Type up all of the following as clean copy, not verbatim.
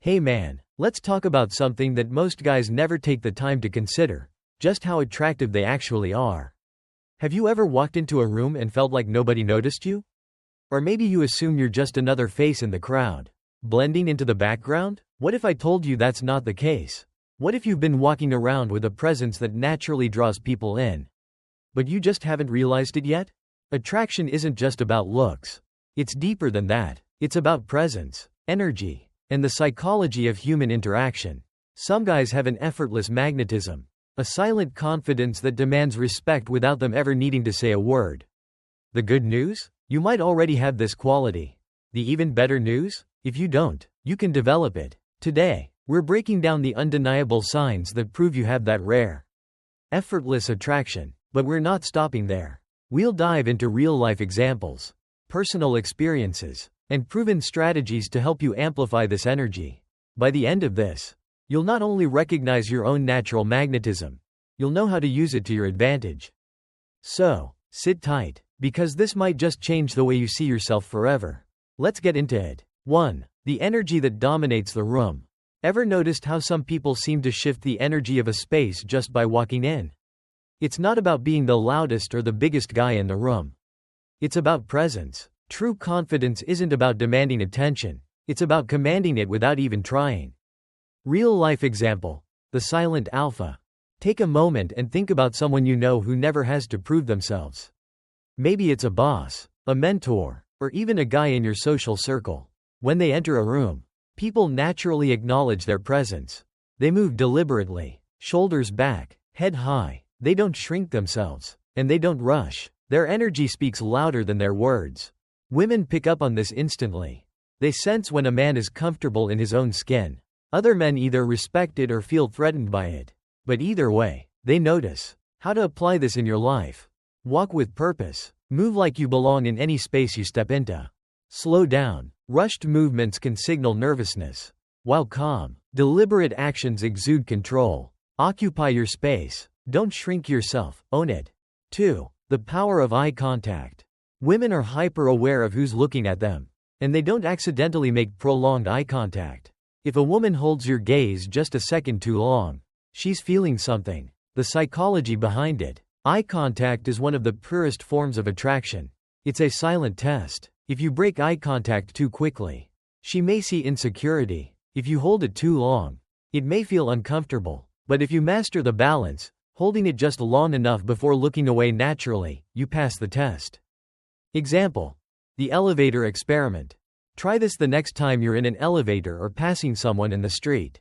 Hey man, let's talk about something that most guys never take the time to consider, just how attractive they actually are. Have you ever walked into a room and felt like nobody noticed you? Or maybe you assume you're just another face in the crowd, blending into the background? What if I told you that's not the case? What if you've been walking around with a presence that naturally draws people in, but you just haven't realized it yet? Attraction isn't just about looks. It's deeper than that. It's about presence, energy, and the psychology of human interaction. Some guys have an effortless magnetism, a silent confidence that demands respect without them ever needing to say a word. The good news? You might already have this quality. The even better news? If you don't, you can develop it. Today, we're breaking down the undeniable signs that prove you have that rare, effortless attraction. But we're not stopping there. We'll dive into real-life examples, personal experiences, and proven strategies to help you amplify this energy. By the end of this, you'll not only recognize your own natural magnetism, you'll know how to use it to your advantage. So, sit tight, because this might just change the way you see yourself forever. Let's get into it. 1. The energy that dominates the room. Ever noticed how some people seem to shift the energy of a space just by walking in? It's not about being the loudest or the biggest guy in the room. It's about presence. True confidence isn't about demanding attention, it's about commanding it without even trying. Real-life example: the silent alpha. Take a moment and think about someone you know who never has to prove themselves. Maybe it's a boss, a mentor, or even a guy in your social circle. When they enter a room, people naturally acknowledge their presence. They move deliberately, shoulders back, head high. They don't shrink themselves, and they don't rush. Their energy speaks louder than their words. Women pick up on this instantly. They sense when a man is comfortable in his own skin. Other men either respect it or feel threatened by it. But either way, they notice. How to apply this in your life? Walk with purpose. Move like you belong in any space you step into. Slow down. Rushed movements can signal nervousness, while calm, deliberate actions exude control. Occupy your space. Don't shrink yourself, own it. 2. The power of eye contact. Women are hyper-aware of who's looking at them, and they don't accidentally make prolonged eye contact. If a woman holds your gaze just a second too long, she's feeling something. The psychology behind it. Eye contact is one of the purest forms of attraction. It's a silent test. If you break eye contact too quickly, she may see insecurity. If you hold it too long, it may feel uncomfortable. But if you master the balance, holding it just long enough before looking away naturally, you pass the test. Example: the elevator experiment. Try this the next time you're in an elevator or passing someone in the street.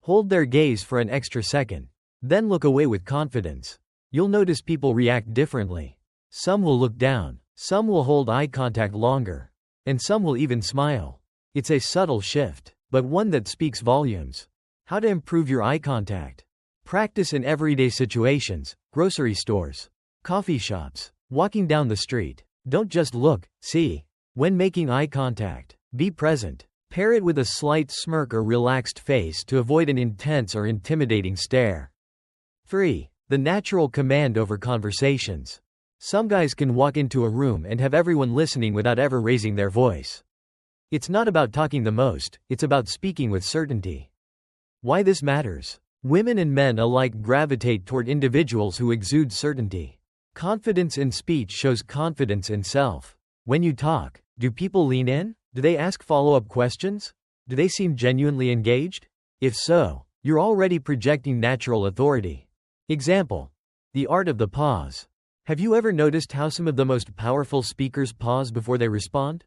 Hold their gaze for an extra second, then look away with confidence. You'll notice people react differently. Some will look down, some will hold eye contact longer, and some will even smile. It's a subtle shift, but one that speaks volumes. How to improve your eye contact? Practice in everyday situations: grocery stores, coffee shops, walking down the street. Don't just look, see. When making eye contact, be present. Pair it with a slight smirk or relaxed face to avoid an intense or intimidating stare. 3. The natural command over conversations. Some guys can walk into a room and have everyone listening without ever raising their voice. It's not about talking the most, it's about speaking with certainty. Why this matters? Women and men alike gravitate toward individuals who exude certainty. Confidence in speech shows confidence in self. When you talk, do people lean in? Do they ask follow-up questions? Do they seem genuinely engaged? If so, you're already projecting natural authority. Example: the art of the pause. Have you ever noticed how some of the most powerful speakers pause before they respond?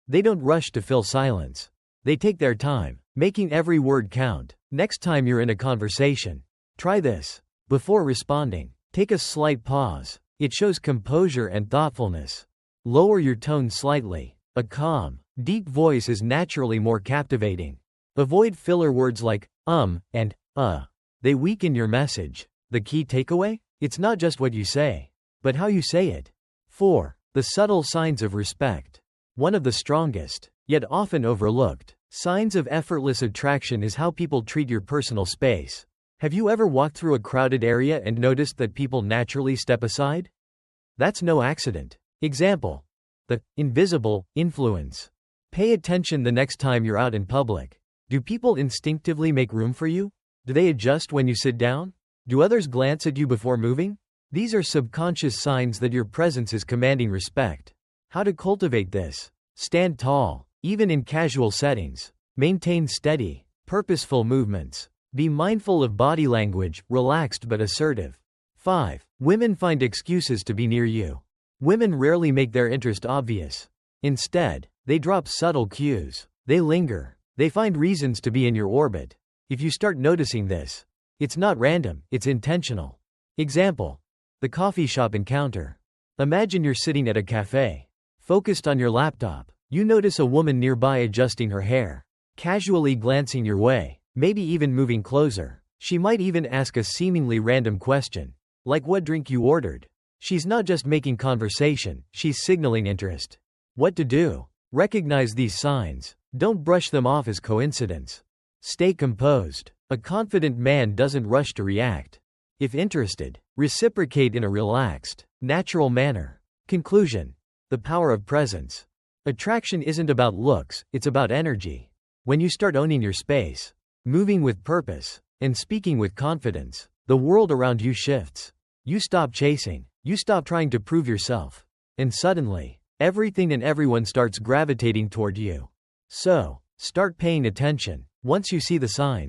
They don't rush to fill silence. They take their time, making every word count. Next time you're in a conversation, try this. Before responding, take a slight pause. It shows composure and thoughtfulness. Lower your tone slightly. A calm, deep voice is naturally more captivating. Avoid filler words like and They weaken your message. The key takeaway? It's not just what you say, but how you say it. 4. The subtle signs of respect. One of the strongest, yet often overlooked, signs of effortless attraction is how people treat your personal space. Have you ever walked through a crowded area and noticed that people naturally step aside? That's no accident. Example: the invisible influence. Pay attention the next time you're out in public. Do people instinctively make room for you? Do they adjust when you sit down? Do others glance at you before moving? These are subconscious signs that your presence is commanding respect. How to cultivate this? Stand tall, even in casual settings. Maintain steady, purposeful movements. Be mindful of body language, relaxed but assertive. 5. Women find excuses to be near you. Women rarely make their interest obvious. Instead, they drop subtle cues. They linger. They find reasons to be in your orbit. If you start noticing this, it's not random, it's intentional. Example: the coffee shop encounter. Imagine you're sitting at a cafe, focused on your laptop. You notice a woman nearby adjusting her hair, casually glancing your way, maybe even moving closer. She might even ask a seemingly random question, like what drink you ordered. She's not just making conversation, she's signaling interest. What to do? Recognize these signs. Don't brush them off as coincidence. Stay composed. A confident man doesn't rush to react. If interested, reciprocate in a relaxed, natural manner. Conclusion: the power of presence. Attraction isn't about looks, it's about energy. When you start owning your space, moving with purpose, and speaking with confidence, the world around you shifts. You stop chasing, you stop trying to prove yourself, and suddenly, everything and everyone starts gravitating toward you. So, start paying attention. Once you see the signs,